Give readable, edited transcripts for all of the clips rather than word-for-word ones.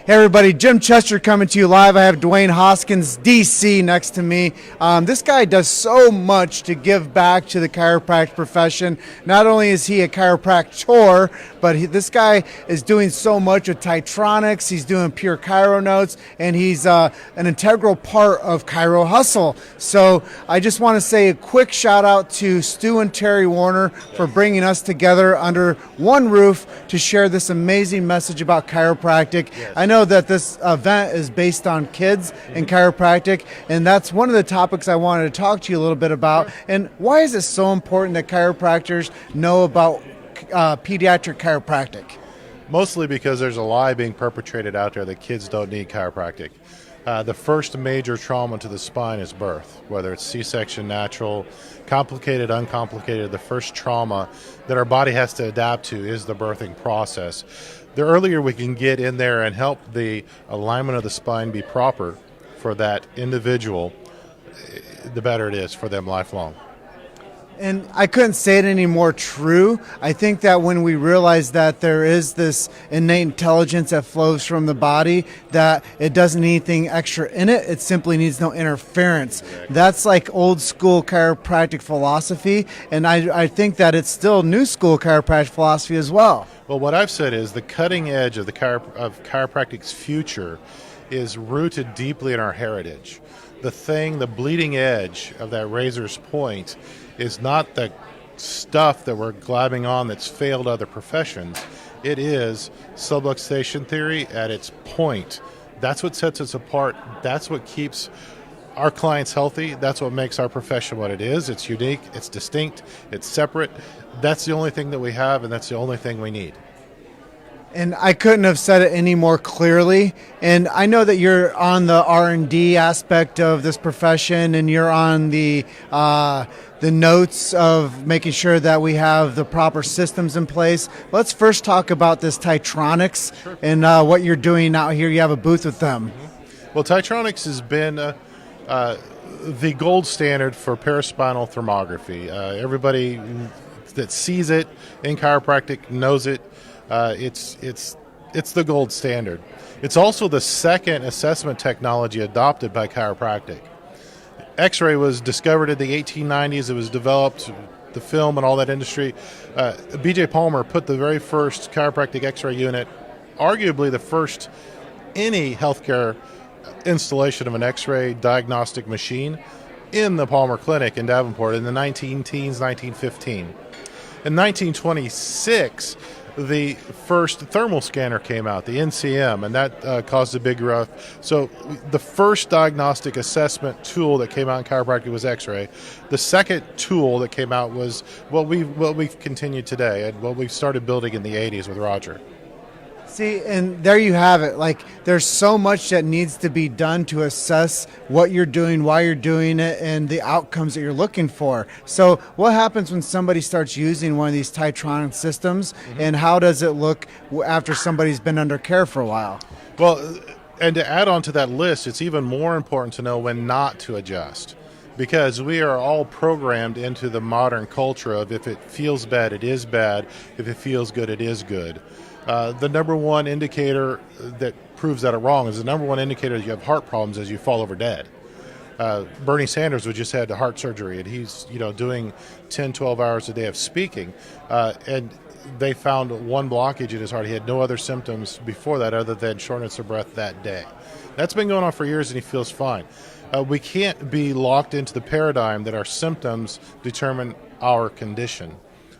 Hey everybody, Jim Chester coming to you live. I have Dwayne Hoskins, DC, next to me. This guy does so much to give back to the chiropractic profession. Not only is he a chiropractor, but this guy is doing so much with Titronix. He's doing pure chiro notes, and he's an integral part of Chiro Hustle. So I just want to say a quick shout out to Stu and Terry Warner for bringing us together under one roof to share this amazing message about chiropractic. Yes. I know that this event is based on kids and chiropractic, and that's one of the topics I wanted to talk to you a little bit about. And why is it so important that chiropractors know about pediatric chiropractic? Mostly because there's a lie being perpetrated out there that kids don't need chiropractic. The first major trauma to the spine is birth, whether it's C-section, natural, complicated, uncomplicated. The first trauma that our body has to adapt to is the birthing process. The earlier we can get in there and help the alignment of the spine be proper for that individual, the better it is for them lifelong. And I couldn't say it any more true. I think that when we realize that there is this innate intelligence that flows from the body, that it doesn't need anything extra in it, it simply needs no interference. Exactly. That's like old school chiropractic philosophy, and I think that it's still new school chiropractic philosophy as well. Well, what I've said is the cutting edge of of chiropractic's future is rooted deeply in our heritage. The bleeding edge of that razor's point is not the stuff that we're glabbing on that's failed other professions. It is subluxation theory at its point. That's what sets us apart. That's what keeps our clients healthy. That's what makes our profession what it is. It's unique, it's distinct, it's separate. That's the only thing that we have, and that's the only thing we need. And I couldn't have said it any more clearly. And I know that you're on the R&D aspect of this profession, and you're on the notes of making sure that we have the proper systems in place. Let's first talk about this Titronix. Sure. And what you're doing out here. You have a booth with them. Mm-hmm. Well, Titronix has been the gold standard for paraspinal thermography. Everybody that sees it in chiropractic knows it. It's the gold standard. It's also the second assessment technology adopted by chiropractic. X-ray was discovered in the 1890s. It was developed, the film and all that industry. B.J. Palmer put the very first chiropractic X-ray unit, arguably the first any healthcare installation of an X-ray diagnostic machine, in the Palmer Clinic in Davenport in the 19-teens, 1915. In 1926, the first thermal scanner came out, the NCM, and that caused a big rush. So the first diagnostic assessment tool that came out in chiropractic was X-ray. The second tool that came out was what we've continued today, and what we've started building in the 80s with Roger. See, and there you have it. Like, there's so much that needs to be done to assess what you're doing, why you're doing it, and the outcomes that you're looking for. So what happens when somebody starts using one of these Titronix systems, and how does it look after somebody's been under care for a while? Well, and to add on to that list, it's even more important to know when not to adjust. Because we are all programmed into the modern culture of if it feels bad, it is bad. If it feels good, it is good. The number one indicator that proves that wrong is the number one indicator that you have heart problems is you fall over dead. Bernie Sanders just had heart surgery, and he's doing 10, 12 hours a day of speaking, and they found one blockage in his heart. He had no other symptoms before that other than shortness of breath that day. That's been going on for years, and he feels fine. We can't be locked into the paradigm that our symptoms determine our condition.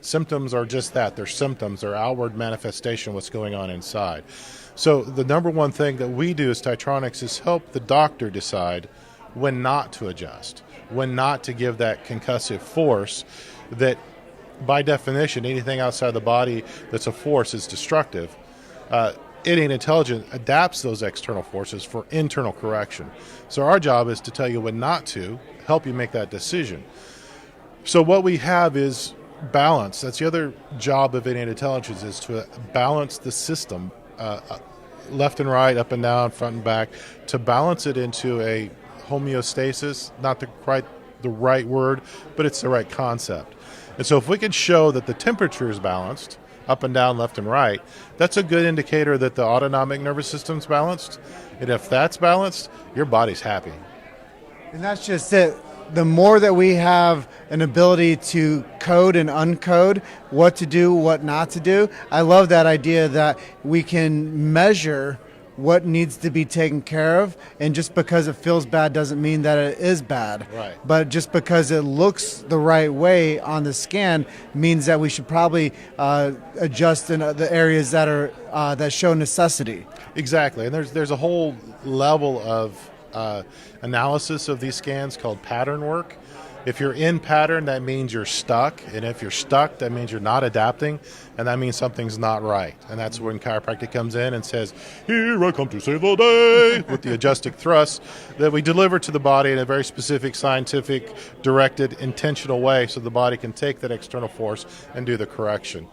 Symptoms are just that. They're symptoms. They're outward manifestation of what's going on inside. So the number one thing that we do as Titronix is help the doctor decide when not to adjust, when not to give that concussive force that, by definition, anything outside the body that's a force is destructive. Innate intelligence adapts those external forces for internal correction. So our job is to tell you when not to, help you make that decision. So what we have is balance. That's the other job of innate intelligence, is to balance the system, left and right, up and down, front and back, to balance it into a homeostasis, not quite the right word, but it's the right concept. And so if we can show that the temperature is balanced, up and down, left and right, that's a good indicator that the autonomic nervous system's balanced. And if that's balanced, your body's happy. And that's just it. The more that we have an ability to code and uncode what to do, what not to do, I love that idea that we can measure what needs to be taken care of, and just because it feels bad doesn't mean that it is bad. Right. But just because it looks the right way on the scan means that we should probably adjust in the areas that are that show necessity. Exactly, and there's a whole level of analysis of these scans called pattern work. If you're in pattern, that means you're stuck, and if you're stuck, that means you're not adapting, and that means something's not right. And that's when chiropractic comes in and says, "Here I come to save the day," with the adjusting thrust that we deliver to the body in a very specific, scientific, directed, intentional way, so the body can take that external force and do the correction.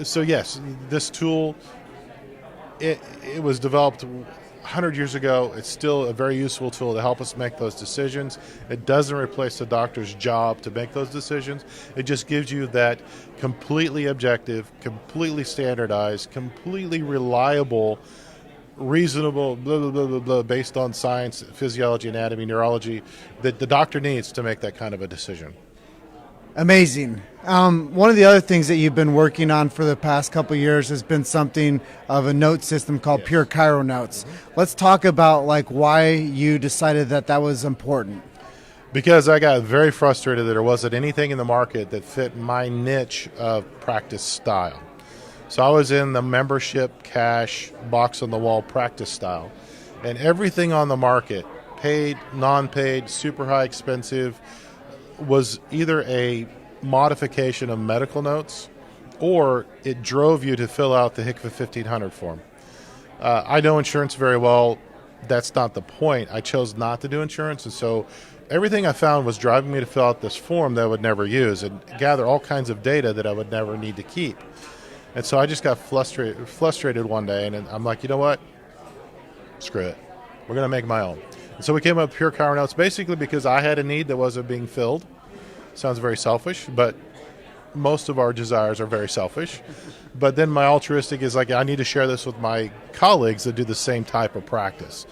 So yes, this tool, it was developed 100 years ago. It's still a very useful tool to help us make those decisions. It doesn't replace the doctor's job to make those decisions. It just gives you that completely objective, completely standardized, completely reliable, reasonable, blah, blah, blah, blah, blah, based on science, physiology, anatomy, neurology, that the doctor needs to make that kind of a decision. Amazing. One of the other things that you've been working on for the past couple of years has been something of a note system called Pure Chiro Notes. Mm-hmm. Let's talk about why you decided that was important. Because I got very frustrated that there wasn't anything in the market that fit my niche of practice style. So I was in the membership, cash, box on the wall practice style, and everything on the market, paid, non-paid, super high, expensive, was either a modification of medical notes or it drove you to fill out the HCFA 1500 form. I know insurance very well. That's not the point. I chose not to do insurance, and so everything I found was driving me to fill out this form that I would never use and gather all kinds of data that I would never need to keep. And so I just got frustrated one day, and I'm like, you know what? Screw it. We're going to make my own. And so we came up with Pure Chiro Notes basically because I had a need that wasn't being filled. Sounds very selfish, but most of our desires are very selfish. But then my altruistic is I need to share this with my colleagues that do the same type of practice.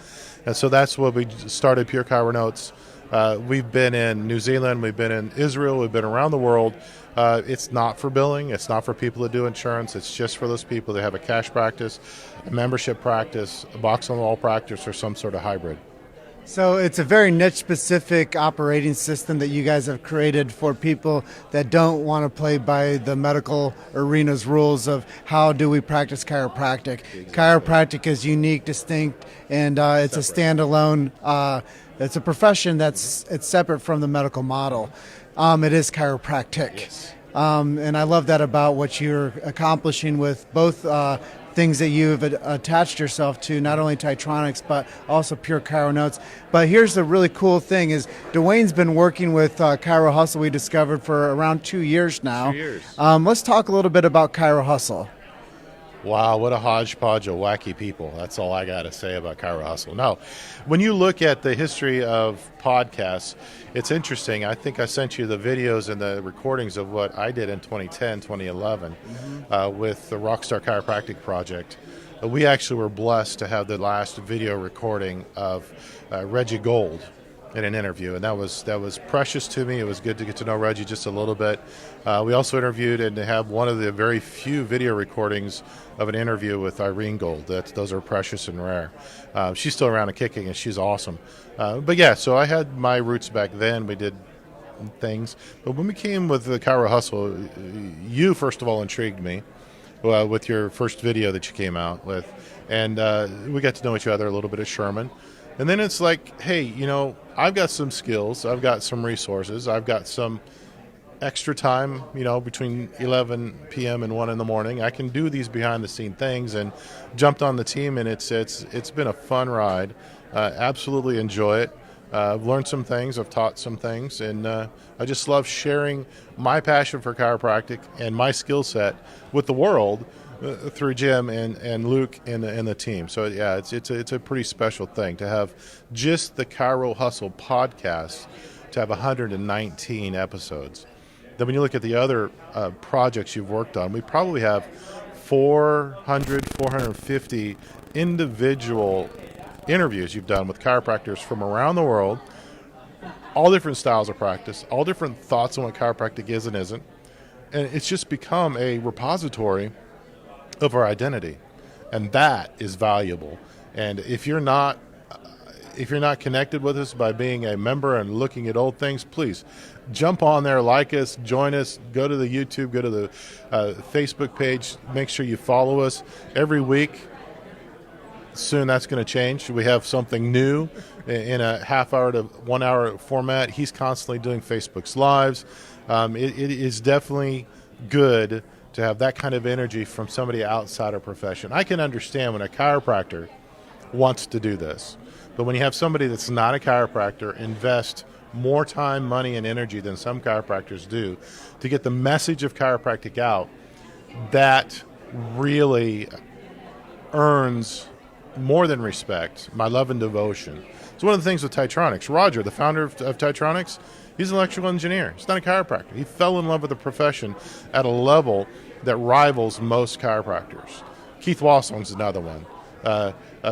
And so that's what we started Pure Chiro Notes. We've been in New Zealand, we've been in Israel, we've been around the world. It's not for billing, it's not for people that do insurance, it's just for those people that have a cash practice, a membership practice, a box on the wall practice, or some sort of hybrid. So it's a very niche-specific operating system that you guys have created for people that don't want to play by the medical arena's rules of how do we practice chiropractic. Exactly. Chiropractic is unique, distinct, and it's a standalone. It's a profession it's separate from the medical model. It is chiropractic. Yes. And I love that about what you're accomplishing with both things that you've attached yourself to, not only Titronix, but also Pure Chiro Notes. But here's the really cool thing is Dwayne's been working with Chiro Hustle, we discovered, for around 2 years now. 2 years. Let's talk a little bit about Chiro Hustle. Wow, what a hodgepodge of wacky people. That's all I got to say about Chiro Hustle. No, when you look at the history of podcasts, it's interesting. I think I sent you the videos and the recordings of what I did in 2010, 2011 with the Rockstar Chiropractic Project. We actually were blessed to have the last video recording of Reggie Gold in an interview, and that was precious to me. It was good to get to know Reggie just a little bit. We also interviewed and have one of the very few video recordings of an interview with Irene Gold. Those are precious and rare. She's still around and kicking, and she's awesome. But yeah, so I had my roots back then. We did things, but when we came with the Chiro Hustle, you first of all intrigued me with your first video that you came out with, and we got to know each other a little bit at Sherman. And then it's like, hey, I've got some skills, I've got some resources, I've got some extra time, between 11 p.m. and 1 in the morning. I can do these behind-the-scene things, and jumped on the team, and it's been a fun ride. Absolutely enjoy it. I've learned some things, I've taught some things, and I just love sharing my passion for chiropractic and my skill set with the world through Jim and Luke and the team. So yeah, it's a pretty special thing to have just the Chiro Hustle podcast to have 119 episodes. Then when you look at the other projects you've worked on, we probably have 400, 450 individual interviews you've done with chiropractors from around the world, all different styles of practice, all different thoughts on what chiropractic is and isn't. And it's just become a repository of our identity. And that is valuable. And if you're not connected with us by being a member and looking at old things, please jump on there, like us, join us, go to the YouTube, go to the Facebook page, make sure you follow us every week. Soon that's going to change. We have something new in a half hour to 1 hour format. He's constantly doing Facebook's lives. It is definitely good to have that kind of energy from somebody outside our profession. I can understand when a chiropractor wants to do this, but when you have somebody that's not a chiropractor invest more time, money, and energy than some chiropractors do to get the message of chiropractic out, that really earns more than respect, my love and devotion. It's one of the things with Titronix. Roger, the founder of Titronix, he's an electrical engineer. He's not a chiropractor. He fell in love with the profession at a level that rivals most chiropractors. Keith Wassong's another one.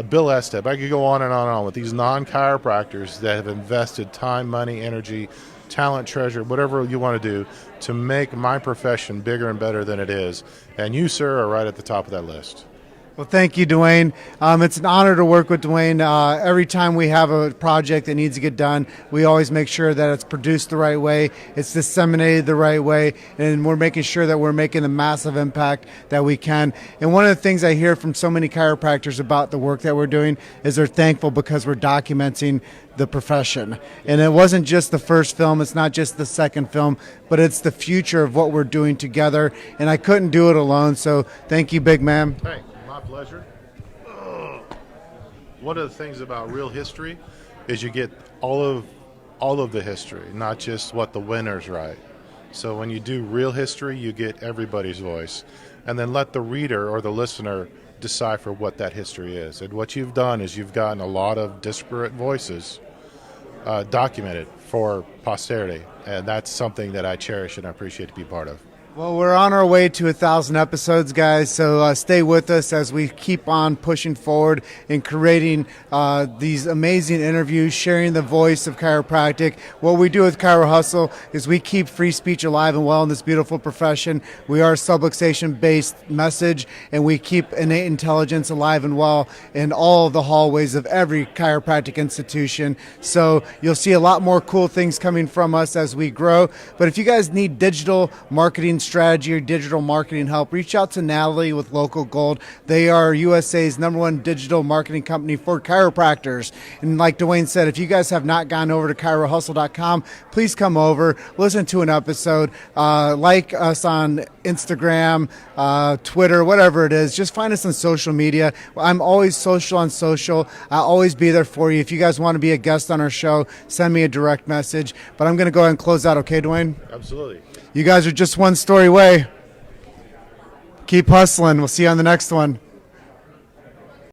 Bill Estep. I could go on and on with these non-chiropractors that have invested time, money, energy, talent, treasure, whatever you want to do to make my profession bigger and better than it is. And you, sir, are right at the top of that list. Well, thank you, Dwayne. It's an honor to work with Dwayne. Every time we have a project that needs to get done, we always make sure that it's produced the right way, it's disseminated the right way, and we're making sure that we're making the massive impact that we can. And one of the things I hear from so many chiropractors about the work that we're doing is they're thankful because we're documenting the profession. And it wasn't just the first film, it's not just the second film, but it's the future of what we're doing together. And I couldn't do it alone, so thank you, big man. Hey. My pleasure. One of the things about real history is you get all of the history, not just what the winners write. So when you do real history, you get everybody's voice, and then let the reader or the listener decipher what that history is. And what you've done is you've gotten a lot of disparate voices documented for posterity, and that's something that I cherish and I appreciate to be part of. Well, we're on our way to 1,000 episodes, guys, so stay with us as we keep on pushing forward and creating these amazing interviews, sharing the voice of chiropractic. What we do with Chiro Hustle is we keep free speech alive and well in this beautiful profession. We are a subluxation-based message, and we keep innate intelligence alive and well in all of the hallways of every chiropractic institution. So you'll see a lot more cool things coming from us as we grow. But if you guys need digital marketing strategy or digital marketing help, reach out to Natalie with Local Gold. They are USA's #1 digital marketing company for chiropractors. And like Dwayne said, if you guys have not gone over to chirohustle.com, please come over, listen to an episode, like us on Instagram, Twitter, whatever it is. Just find us on social media. I'm always social on social. I'll always be there for you. If you guys want to be a guest on our show, send me a direct message. But I'm going to go ahead and close out, okay, Dwayne? Absolutely. You guys are just one story away. Keep hustling. We'll see you on the next one.